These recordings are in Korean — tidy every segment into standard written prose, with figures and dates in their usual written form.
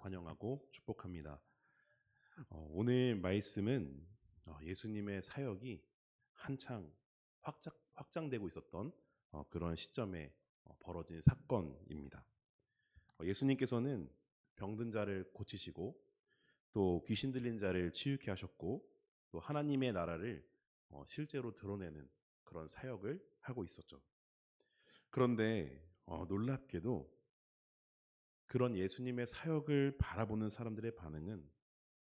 환영하고 축복합니다. 오늘 말씀은 예수님의 사역이 한창 확장되고 있었던 그런 시점에 벌어진 사건입니다. 예수님께서는 병든 자를 고치시고 또 귀신 들린 자를 치유케 하셨고 또 하나님의 나라를 실제로 드러내는 그런 사역을 하고 있었죠. 그런데 놀랍게도 그런 예수님의 사역을 바라보는 사람들의 반응은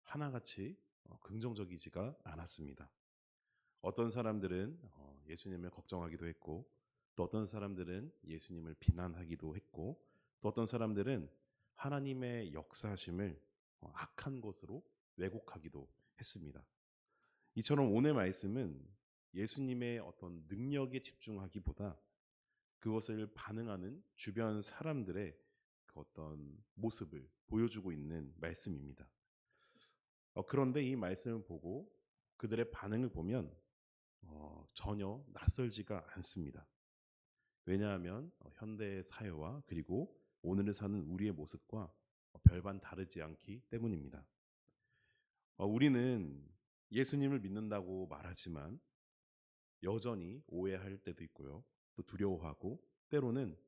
하나같이 긍정적이지가 않았습니다. 어떤 사람들은 예수님을 걱정하기도 했고, 또 어떤 사람들은 예수님을 비난하기도 했고, 또 어떤 사람들은 하나님의 역사하심을 악한 것으로 왜곡하기도 했습니다. 이처럼 오늘 말씀은 예수님의 어떤 능력에 집중하기보다 그것을 반응하는 주변 사람들의 그 어떤 모습을 보여주고 있는 말씀입니다. 그런데 이 말씀을 보고 그들의 반응을 보면 전혀 낯설지가 않습니다. 왜냐하면 현대의 사회와 그리고 오늘을 사는 우리의 모습과 별반 다르지 않기 때문입니다. 우리는 예수님을 믿는다고 말하지만 여전히 오해할 때도 있고요. 또 두려워하고 때로는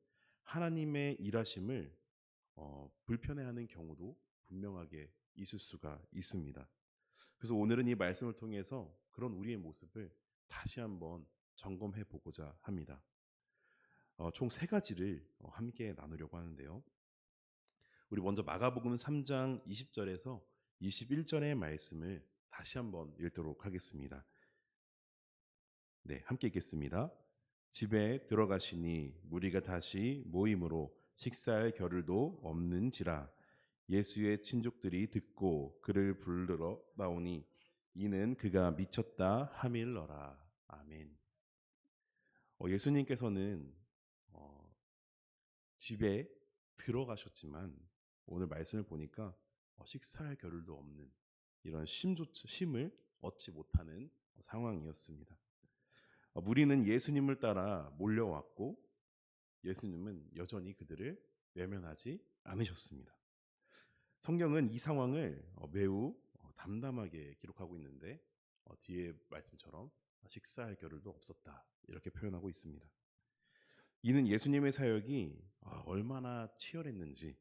하나님의 일하심을 불편해하는 경우도 분명하게 있을 수가 있습니다. 그래서 오늘은 이 말씀을 통해서 그런 우리의 모습을 다시 한번 점검해 보고자 합니다. 총 세 가지를 함께 나누려고 하는데요. 우리 먼저 마가복음 3장 20절에서 21절의 말씀을 다시 한번 읽도록 하겠습니다. 네, 함께 읽겠습니다. 집에 들어가시니 무리가 다시 모임으로 식사할 겨를도 없는지라 예수의 친족들이 듣고 그를 부르러 나오니 이는 그가 미쳤다 하밀러라. 아멘. 예수님께서는 집에 들어가셨지만 오늘 말씀을 보니까 식사할 겨를도 없는 이런 쉼을 얻지 못하는 상황이었습니다. 무리는 예수님을 따라 몰려왔고 예수님은 여전히 그들을 외면하지 않으셨습니다. 성경은 이 상황을 매우 담담하게 기록하고 있는데 뒤에 말씀처럼 식사할 겨를도 없었다 이렇게 표현하고 있습니다. 이는 예수님의 사역이 얼마나 치열했는지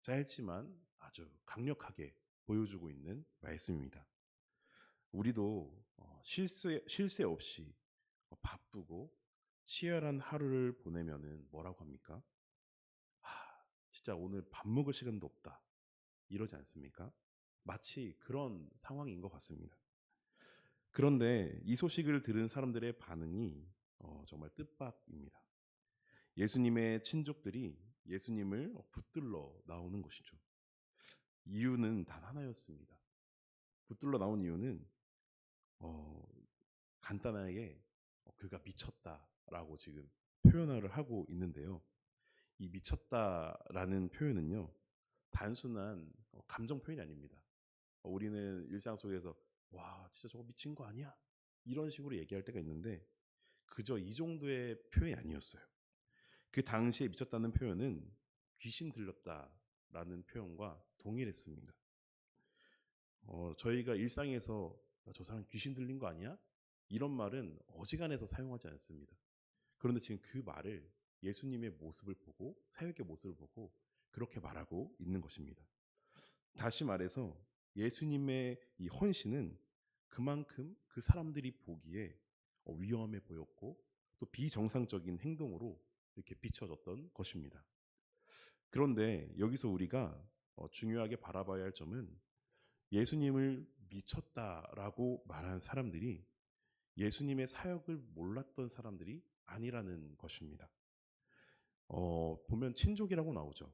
짧지만 아주 강력하게 보여주고 있는 말씀입니다. 우리도 쉴 새 없이 바쁘고 치열한 하루를 보내면은 뭐라고 합니까? 진짜 오늘 밥 먹을 시간도 없다. 이러지 않습니까? 마치 그런 상황인 것 같습니다. 그런데 이 소식을 들은 사람들의 반응이 정말 뜻밖입니다. 예수님의 친족들이 예수님을 붙들러 나오는 것이죠. 이유는 단 하나였습니다. 붙들러 나온 이유는 간단하게 그가 미쳤다라고 지금 표현을 하고 있는데요. 이 미쳤다라는 표현은요, 단순한 감정 표현이 아닙니다. 우리는 일상 속에서 와 진짜 저거 미친 거 아니야? 이런 식으로 얘기할 때가 있는데 그저 이 정도의 표현이 아니었어요. 그 당시에 미쳤다는 표현은 귀신 들렸다라는 표현과 동일했습니다. 저희가 일상에서 저 사람 귀신 들린 거 아니야? 이런 말은 어지간해서 사용하지 않습니다. 그런데 지금 그 말을 예수님의 모습을 보고 사역의 모습을 보고 그렇게 말하고 있는 것입니다. 다시 말해서 예수님의 이 헌신은 그만큼 그 사람들이 보기에 위험해 보였고 또 비정상적인 행동으로 이렇게 비춰졌던 것입니다. 그런데 여기서 우리가 중요하게 바라봐야 할 점은 예수님을 미쳤다라고 말한 사람들이 예수님의 사역을 몰랐던 사람들이 아니라는 것입니다. 보면 친족이라고 나오죠.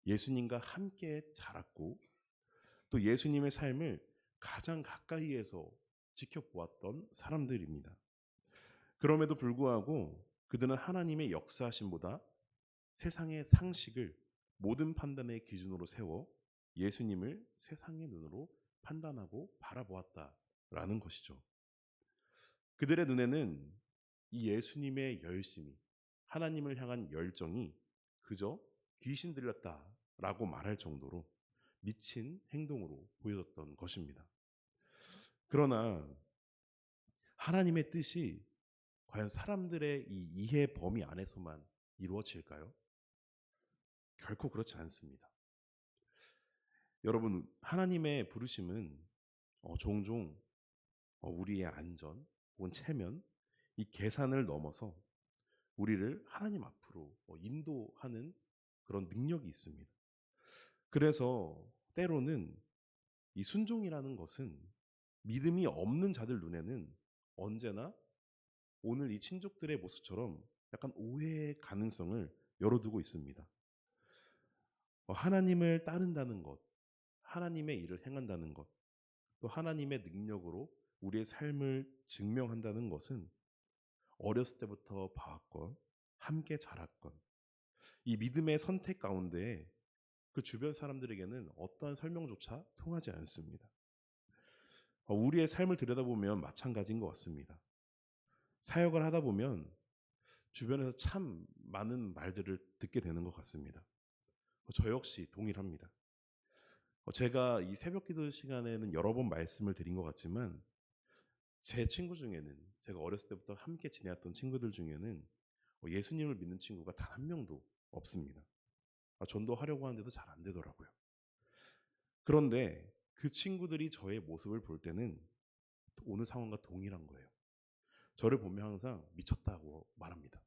예수님과 함께 자랐고 또 예수님의 삶을 가장 가까이에서 지켜보았던 사람들입니다. 그럼에도 불구하고 그들은 하나님의 역사하심보다 세상의 상식을 모든 판단의 기준으로 세워 예수님을 세상의 눈으로 판단하고 바라보았다라는 것이죠. 그들의 눈에는 이 예수님의 열심이, 하나님을 향한 열정이 그저 귀신 들렸다라고 말할 정도로 미친 행동으로 보여졌던 것입니다. 그러나 하나님의 뜻이 과연 사람들의 이 이해 범위 안에서만 이루어질까요? 결코 그렇지 않습니다. 여러분, 하나님의 부르심은 종종 우리의 안전 혹은 체면, 이 계산을 넘어서 우리를 하나님 앞으로 인도하는 그런 능력이 있습니다. 그래서 때로는 이 순종이라는 것은 믿음이 없는 자들 눈에는 언제나 오늘 이 친족들의 모습처럼 약간 오해의 가능성을 열어두고 있습니다. 하나님을 따른다는 것, 하나님의 일을 행한다는 것, 또 하나님의 능력으로 우리의 삶을 증명한다는 것은 어렸을 때부터 봐왔건 함께 자랐건 이 믿음의 선택 가운데 그 주변 사람들에게는 어떠한 설명조차 통하지 않습니다. 우리의 삶을 들여다보면 마찬가지인 것 같습니다. 사역을 하다 보면 주변에서 참 많은 말들을 듣게 되는 것 같습니다. 저 역시 동일합니다. 제가 이 새벽 기도 시간에는 여러 번 말씀을 드린 것 같지만 제 친구 중에는 제가 어렸을 때부터 함께 지내왔던 친구들 중에는 예수님을 믿는 친구가 단 한 명도 없습니다. 전도하려고 하는데도 잘 안 되더라고요. 그런데 그 친구들이 저의 모습을 볼 때는 오늘 상황과 동일한 거예요. 저를 보면 항상 미쳤다고 말합니다.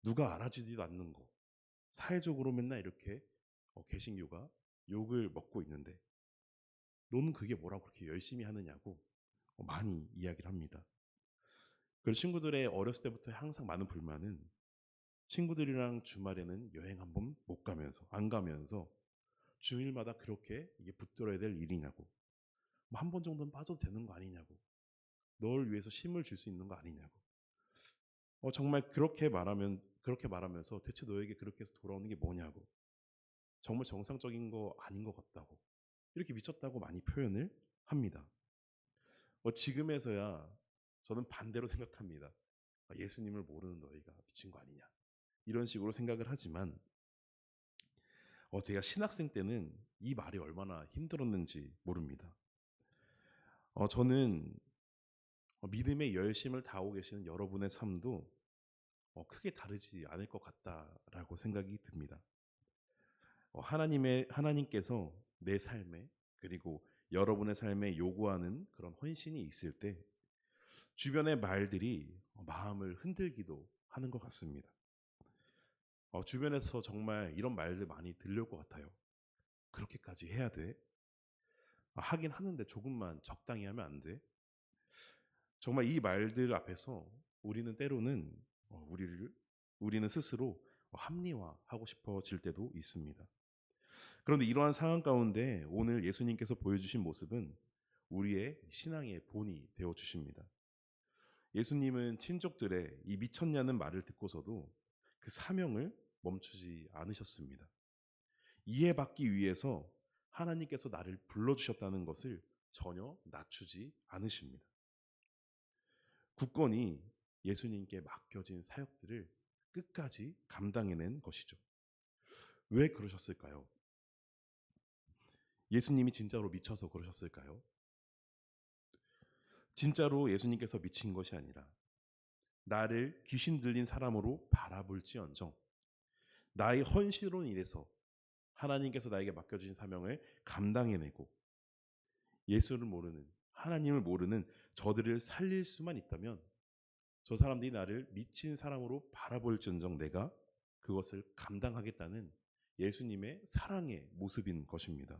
누가 알아주지도 않는 거, 사회적으로 맨날 이렇게 개신교가 욕을 먹고 있는데 너는 그게 뭐라고 그렇게 열심히 하느냐고 많이 이야기를 합니다. 그 친구들의 어렸을 때부터 항상 많은 불만은 친구들이랑 주말에는 여행 한번 못 가면서 안 가면서 주일마다 그렇게 이게 붙들어야 될 일이냐고, 뭐 한 번 정도는 빠져도 되는 거 아니냐고, 널 위해서 힘을 줄 수 있는 거 아니냐고. 정말 그렇게 말하면서 대체 너에게 그렇게 해서 돌아오는 게 뭐냐고, 정말 정상적인 거 아닌 것 같다고, 이렇게 미쳤다고 많이 표현을 합니다. 지금에서야 저는 반대로 생각합니다. 예수님을 모르는 너희가 미친 거 아니냐, 이런 식으로 생각을 하지만 제가 신학생 때는 이 말이 얼마나 힘들었는지 모릅니다. 저는 믿음의 열심을 다하고 계시는 여러분의 삶도 크게 다르지 않을 것 같다라고 생각이 듭니다. 하나님께서 내 삶에 그리고 여러분의 삶에 요구하는 그런 헌신이 있을 때 주변의 말들이 마음을 흔들기도 하는 것 같습니다. 주변에서 정말 이런 말들 많이 들려올 것 같아요. 그렇게까지 해야 돼? 하긴 하는데 조금만 적당히 하면 안 돼? 정말 이 말들 앞에서 우리는 때로는 우리는 스스로 합리화하고 싶어질 때도 있습니다. 그런데 이러한 상황 가운데 오늘 예수님께서 보여주신 모습은 우리의 신앙의 본이 되어 주십니다. 예수님은 친족들의 이 미쳤냐는 말을 듣고서도 그 사명을 멈추지 않으셨습니다. 이해받기 위해서 하나님께서 나를 불러주셨다는 것을 전혀 낮추지 않으십니다. 굳건히 예수님께 맡겨진 사역들을 끝까지 감당해낸 것이죠. 왜 그러셨을까요? 예수님이 진짜로 미쳐서 그러셨을까요? 진짜로 예수님께서 미친 것이 아니라 나를 귀신 들린 사람으로 바라볼지언정 나의 헌신으로 인해서 하나님께서 나에게 맡겨주신 사명을 감당해내고 예수를 모르는, 하나님을 모르는 저들을 살릴 수만 있다면 저 사람들이 나를 미친 사람으로 바라볼지언정 내가 그것을 감당하겠다는 예수님의 사랑의 모습인 것입니다.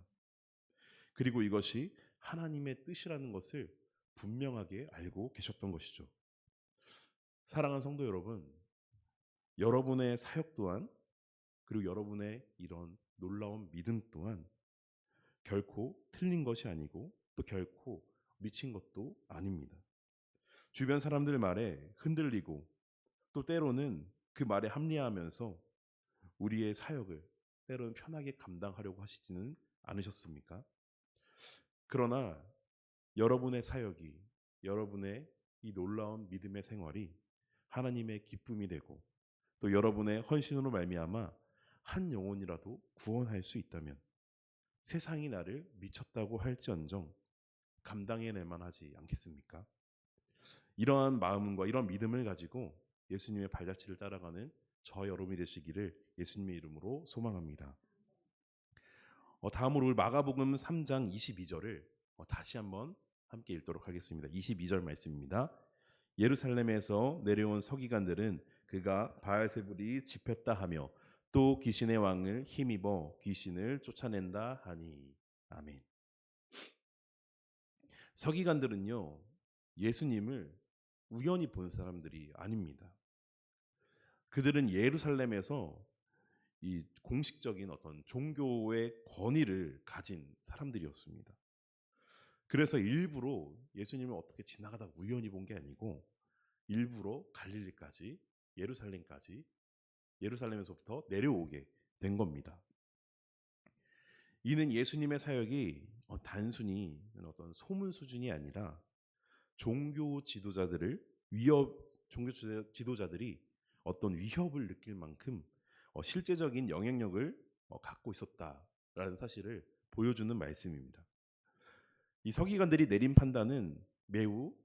그리고 이것이 하나님의 뜻이라는 것을 분명하게 알고 계셨던 것이죠. 사랑하는 성도 여러분, 여러분의 사역 또한 그리고 여러분의 이런 놀라운 믿음 또한 결코 틀린 것이 아니고 또 결코 미친 것도 아닙니다. 주변 사람들 말에 흔들리고 또 때로는 그 말에 합리화하면서 우리의 사역을 때로는 편하게 감당하려고 하시지는 않으셨습니까? 그러나 여러분의 사역이, 여러분의 이 놀라운 믿음의 생활이 하나님의 기쁨이 되고 또 여러분의 헌신으로 말미암아 한 영혼이라도 구원할 수 있다면 세상이 나를 미쳤다고 할지언정 감당해낼 만하지 않겠습니까? 이러한 마음과 이런 믿음을 가지고 예수님의 발자취를 따라가는 저 여러분이 되시기를 예수님의 이름으로 소망합니다. 다음으로 마가복음 3장 22절을 다시 한번 함께 읽도록 하겠습니다. 22절 말씀입니다. 예루살렘에서 내려온 서기관들은 그가 바알세불이 집혔다 하며 또 귀신의 왕을 힘입어 귀신을 쫓아낸다 하니. 아멘. 서기관들은요, 예수님을 우연히 본 사람들이 아닙니다. 그들은 예루살렘에서 이 공식적인 어떤 종교의 권위를 가진 사람들이었습니다. 그래서 일부러 예수님을 어떻게 지나가다 우연히 본 게 아니고 일부러 갈릴리까지, 예루살렘까지, 예루살렘에서부터 내려오게 된 겁니다. 이는 예수님의 사역이 단순히 어떤 소문 수준이 아니라 종교 지도자들이 어떤 위협을 느낄 만큼 실제적인 영향력을 갖고 있었다라는 사실을 보여주는 말씀입니다. 이 서기관들이 내린 판단은 매우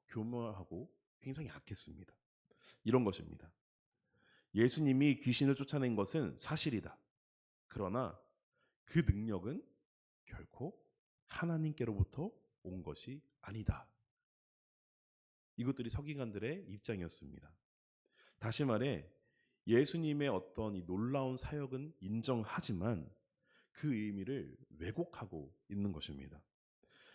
교묘하고 굉장히 악했습니다. 이런 것입니다. 예수님이 귀신을 쫓아낸 것은 사실이다. 그러나 그 능력은 결코 하나님께로부터 온 것이 아니다. 이것들이 서기관들의 입장이었습니다. 다시 말해 예수님의 어떤 이 놀라운 사역은 인정하지만 그 의미를 왜곡하고 있는 것입니다.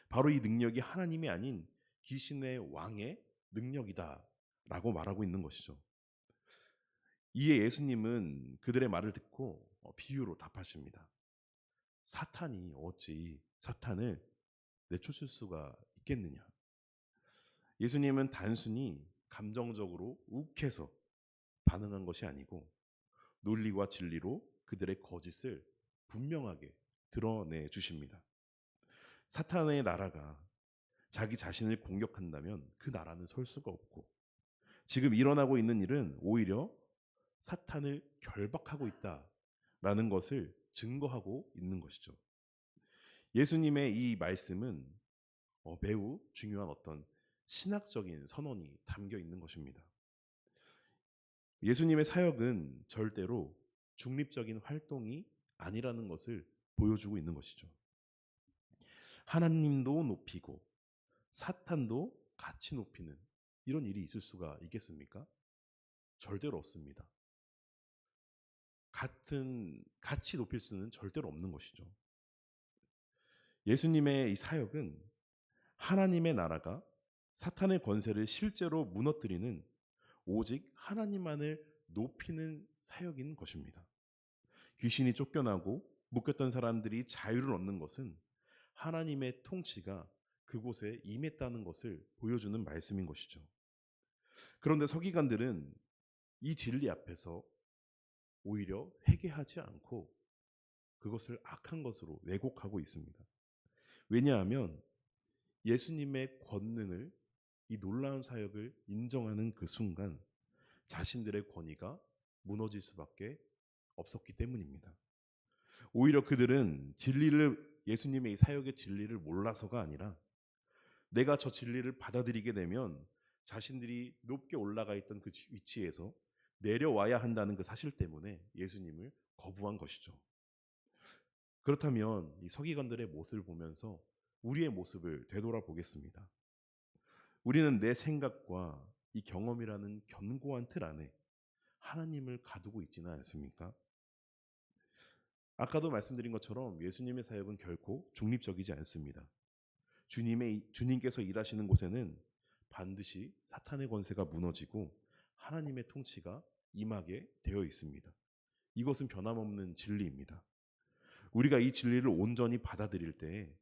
바로 이 능력이 하나님이 아닌 귀신의 왕의 능력이다 라고 말하고 있는 것이죠. 이에 예수님은 그들의 말을 듣고 비유로 답하십니다. 사탄이 어찌 사탄을 내쫓을 수가 있겠느냐. 예수님은 단순히 감정적으로 욱해서 반응한 것이 아니고 논리와 진리로 그들의 거짓을 분명하게 드러내 주십니다. 사탄의 나라가 자기 자신을 공격한다면 그 나라는 설 수가 없고 지금 일어나고 있는 일은 오히려 사탄을 결박하고 있다라는 것을 증거하고 있는 것이죠. 예수님의 이 말씀은 매우 중요한 어떤 신학적인 선언이 담겨 있는 것입니다. 예수님의 사역은 절대로 중립적인 활동이 아니라는 것을 보여주고 있는 것이죠. 하나님도 높이고 사탄도 같이 높이는 이런 일이 있을 수가 있겠습니까? 절대로 없습니다. 같이 높일 수는 절대로 없는 것이죠. 예수님의 이 사역은 하나님의 나라가 사탄의 권세를 실제로 무너뜨리는 오직 하나님만을 높이는 사역인 것입니다. 귀신이 쫓겨나고 묶였던 사람들이 자유를 얻는 것은 하나님의 통치가 그곳에 임했다는 것을 보여주는 말씀인 것이죠. 그런데 서기관들은 이 진리 앞에서 오히려 회개하지 않고 그것을 악한 것으로 왜곡하고 있습니다. 왜냐하면 예수님의 권능을, 이 놀라운 사역을 인정하는 그 순간 자신들의 권위가 무너질 수밖에 없었기 때문입니다. 오히려 그들은 예수님의 이 사역의 진리를 몰라서가 아니라 내가 저 진리를 받아들이게 되면 자신들이 높게 올라가 있던 그 위치에서 내려와야 한다는 그 사실 때문에 예수님을 거부한 것이죠. 그렇다면 이 서기관들의 모습을 보면서 우리의 모습을 되돌아보겠습니다. 우리는 내 생각과 이 경험이라는 견고한 틀 안에 하나님을 가두고 있지는 않습니까? 아까도 말씀드린 것처럼 예수님의 사역은 결코 중립적이지 않습니다. 주님께서 일하시는 곳에는 반드시 사탄의 권세가 무너지고 하나님의 통치가 임하게 되어 있습니다. 이것은 변함없는 진리입니다. 우리가 이 진리를 온전히 받아들일 때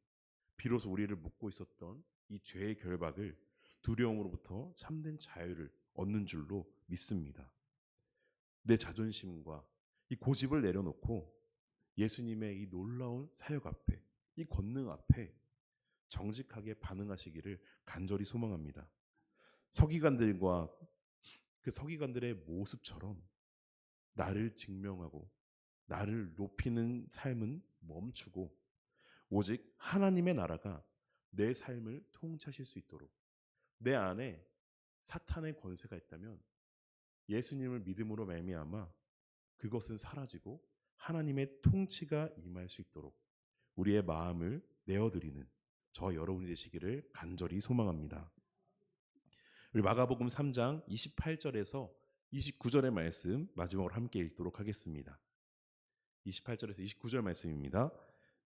비로소 우리를 묶고 있었던 이 죄의 결박을 두려움으로부터 참된 자유를 얻는 줄로 믿습니다. 내 자존심과 이 고집을 내려놓고 예수님의 이 놀라운 사역 앞에, 이 권능 앞에 정직하게 반응하시기를 간절히 소망합니다. 서기관들과 그 서기관들의 모습처럼 나를 증명하고 나를 높이는 삶은 멈추고 오직 하나님의 나라가 내 삶을 통치하실 수 있도록, 내 안에 사탄의 권세가 있다면 예수님을 믿음으로 말미암아 그것은 사라지고 하나님의 통치가 임할 수 있도록 우리의 마음을 내어드리는 저와 여러분이 되시기를 간절히 소망합니다. 우리 마가복음 3장 28절에서 29절의 말씀 마지막으로 함께 읽도록 하겠습니다. 28절에서 29절 말씀입니다.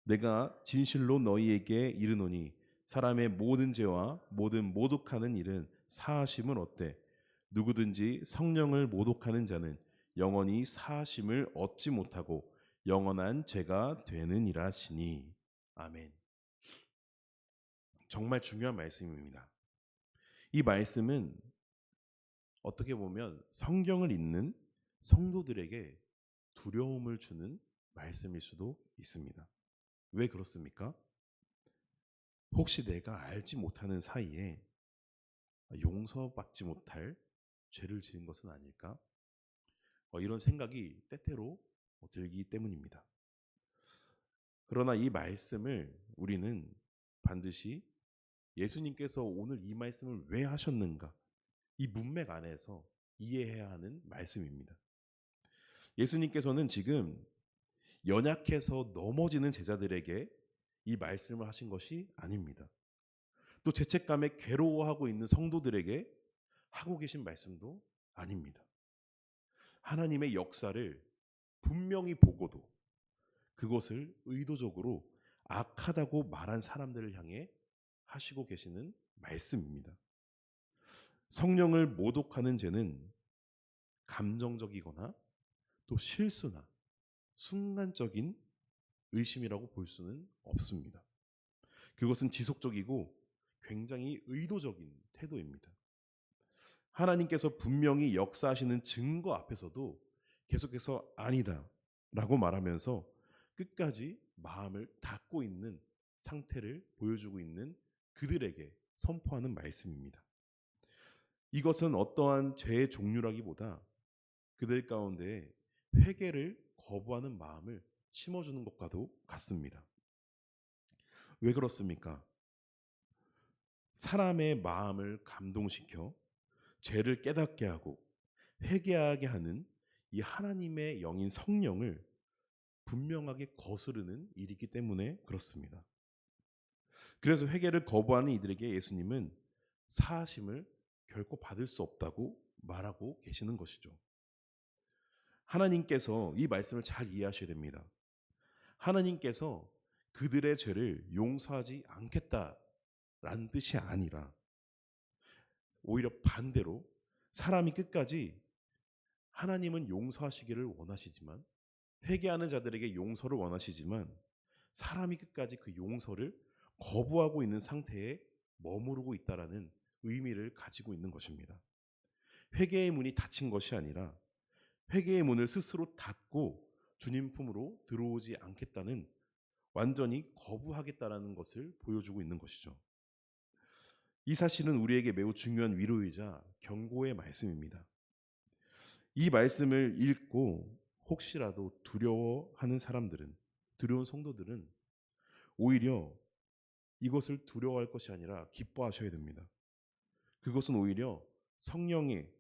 내가 진실로 너희에게 이르노니 사람의 모든 죄와 모든 모독하는 일은 사하심을 얻되 누구든지 성령을 모독하는 자는 영원히 사하심을 얻지 못하고 영원한 죄가 되느니라 하시니. 아멘. 정말 중요한 말씀입니다. 이 말씀은 어떻게 보면 성경을 읽는 성도들에게 두려움을 주는 말씀일 수도 있습니다. 왜 그렇습니까? 혹시 내가 알지 못하는 사이에 용서받지 못할 죄를 지은 것은 아닐까? 이런 생각이 때때로 들기 때문입니다. 그러나 이 말씀을 우리는 반드시 예수님께서 오늘 이 말씀을 왜 하셨는가? 이 문맥 안에서 이해해야 하는 말씀입니다. 예수님께서는 지금 연약해서 넘어지는 제자들에게 이 말씀을 하신 것이 아닙니다. 또 죄책감에 괴로워하고 있는 성도들에게 하고 계신 말씀도 아닙니다. 하나님의 역사를 분명히 보고도 그것을 의도적으로 악하다고 말한 사람들을 향해 하시고 계시는 말씀입니다. 성령을 모독하는 죄는 감정적이거나 또 실수나 순간적인 의심이라고 볼 수는 없습니다. 그것은 지속적이고 굉장히 의도적인 태도입니다. 하나님께서 분명히 역사하시는 증거 앞에서도 계속해서 아니다 라고 말하면서 끝까지 마음을 닫고 있는 상태를 보여주고 있는 그들에게 선포하는 말씀입니다. 이것은 어떠한 죄의 종류라기보다 그들 가운데 회개를 거부하는 마음을 심어주는 것과도 같습니다. 왜 그렇습니까? 사람의 마음을 감동시켜 죄를 깨닫게 하고 회개하게 하는 이 하나님의 영인 성령을 분명하게 거스르는 일이기 때문에 그렇습니다. 그래서 회개를 거부하는 이들에게 예수님은 사하심을 결코 받을 수 없다고 말하고 계시는 것이죠. 하나님께서 이 말씀을 잘 이해하셔야 됩니다. 하나님께서 그들의 죄를 용서하지 않겠다라는 뜻이 아니라 오히려 반대로 사람이 끝까지 하나님은 용서하시기를 원하시지만 회개하는 자들에게 용서를 원하시지만 사람이 끝까지 그 용서를 거부하고 있는 상태에 머무르고 있다라는 의미를 가지고 있는 것입니다. 회개의 문이 닫힌 것이 아니라 회개의 문을 스스로 닫고 주님 품으로 들어오지 않겠다는 완전히 거부하겠다라는 것을 보여주고 있는 것이죠. 이 사실은 우리에게 매우 중요한 위로이자 경고의 말씀입니다. 이 말씀을 읽고 혹시라도 두려워하는 사람들은, 두려운 성도들은 오히려 이것을 두려워할 것이 아니라 기뻐하셔야 됩니다. 그것은 오히려 성령의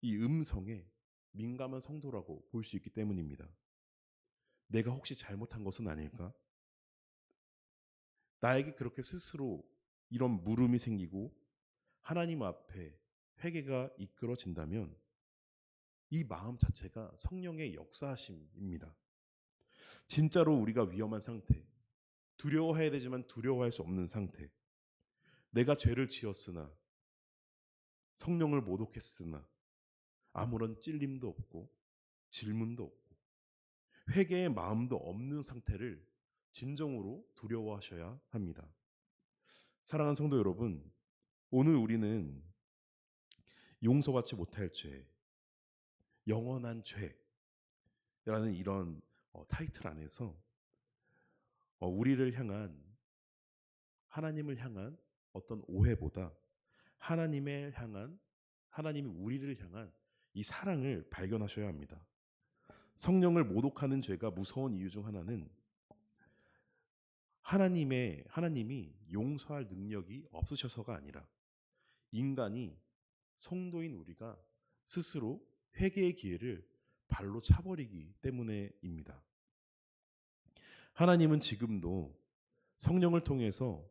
이 음성에 민감한 성도라고 볼 수 있기 때문입니다. 내가 혹시 잘못한 것은 아닐까? 나에게 그렇게 스스로 이런 물음이 생기고 하나님 앞에 회개가 이끌어진다면 이 마음 자체가 성령의 역사하심입니다. 진짜로 우리가 위험한 상태, 두려워해야 되지만 두려워할 수 없는 상태, 내가 죄를 지었으나 성령을 모독했으나 아무런 찔림도 없고 질문도 없고 회개의 마음도 없는 상태를 진정으로 두려워하셔야 합니다. 사랑하는 성도 여러분, 오늘 우리는 용서받지 못할 죄, 영원한 죄라는 이런 타이틀 안에서 우리를 향한, 하나님을 향한 어떤 오해보다 하나님이 우리를 향한 이 사랑을 발견하셔야 합니다. 성령을 모독하는 죄가 무서운 이유 중 하나는 하나님이 용서할 능력이 없으셔서가 아니라 인간이 성도인 우리가 스스로 회개의 기회를 발로 차버리기 때문에입니다. 하나님은 지금도 성령을 통해서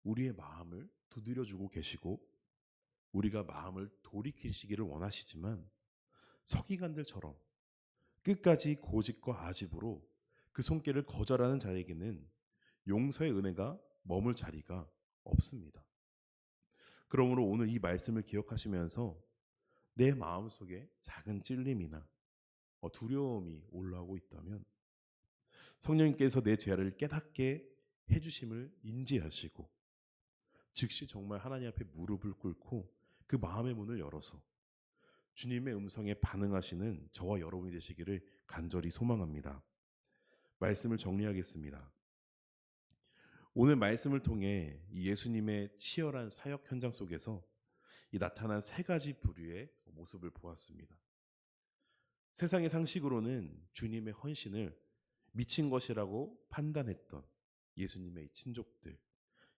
우리의 마음을 두드려주고 계시고 우리가 마음을 돌이키시기를 원하시지만 서기관들처럼 끝까지 고집과 아집으로 그 손길을 거절하는 자에게는 용서의 은혜가 머물 자리가 없습니다. 그러므로 오늘 이 말씀을 기억하시면서 내 마음속에 작은 찔림이나 두려움이 올라오고 있다면 성령님께서 내 죄를 깨닫게 해주심을 인지하시고 즉시 정말 하나님 앞에 무릎을 꿇고 그 마음의 문을 열어서 주님의 음성에 반응하시는 저와 여러분이 되시기를 간절히 소망합니다. 말씀을 정리하겠습니다. 오늘 말씀을 통해 예수님의 치열한 사역 현장 속에서 나타난 세 가지 부류의 모습을 보았습니다. 세상의 상식으로는 주님의 헌신을 미친 것이라고 판단했던 예수님의 친족들,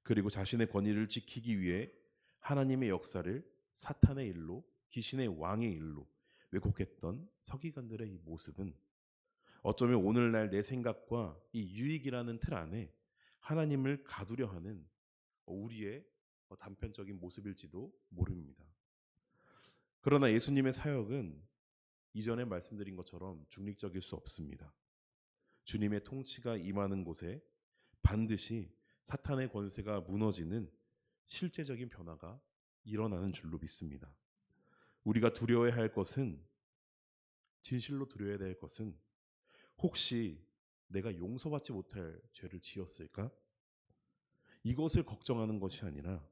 그리고 자신의 권위를 지키기 위해 하나님의 역사를 사탄의 일로, 귀신의 왕의 일로 왜곡했던 서기관들의 이 모습은 어쩌면 오늘날 내 생각과 이 유익이라는 틀 안에 하나님을 가두려 하는 우리의 단편적인 모습일지도 모릅니다. 그러나 예수님의 사역은 이전에 말씀드린 것처럼 중립적일 수 없습니다. 주님의 통치가 임하는 곳에 반드시 사탄의 권세가 무너지는 실제적인 변화가 일어나는 줄로 믿습니다. 우리가 두려워해야 할 것은, 진실로 두려워해야 될 것은 혹시 내가 용서받지 못할 죄를 지었을까? 이것을 걱정하는 것이 아니라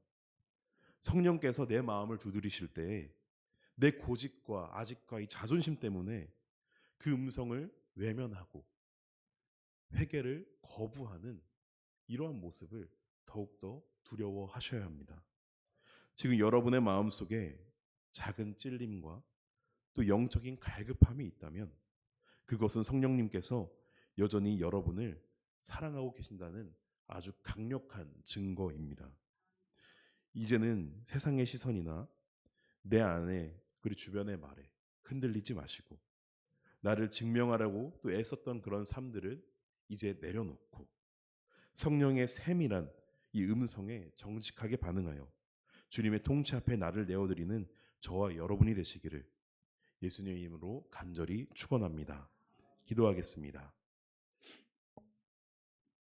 성령께서 내 마음을 두드리실 때에 내 고집과 아집과 이 자존심 때문에 그 음성을 외면하고 회개를 거부하는 이러한 모습을 더욱더 두려워하셔야 합니다. 지금 여러분의 마음속에 작은 찔림과 또 영적인 갈급함이 있다면 그것은 성령님께서 여전히 여러분을 사랑하고 계신다는 아주 강력한 증거입니다. 이제는 세상의 시선이나 내 안에 그리고 주변의 말에 흔들리지 마시고 나를 증명하려고 또 애썼던 그런 삶들을 이제 내려놓고 성령의 세밀한 이 음성에 정직하게 반응하여 주님의 통치 앞에 나를 내어드리는 저와 여러분이 되시기를 예수님의 이름으로 간절히 축원합니다. 기도하겠습니다.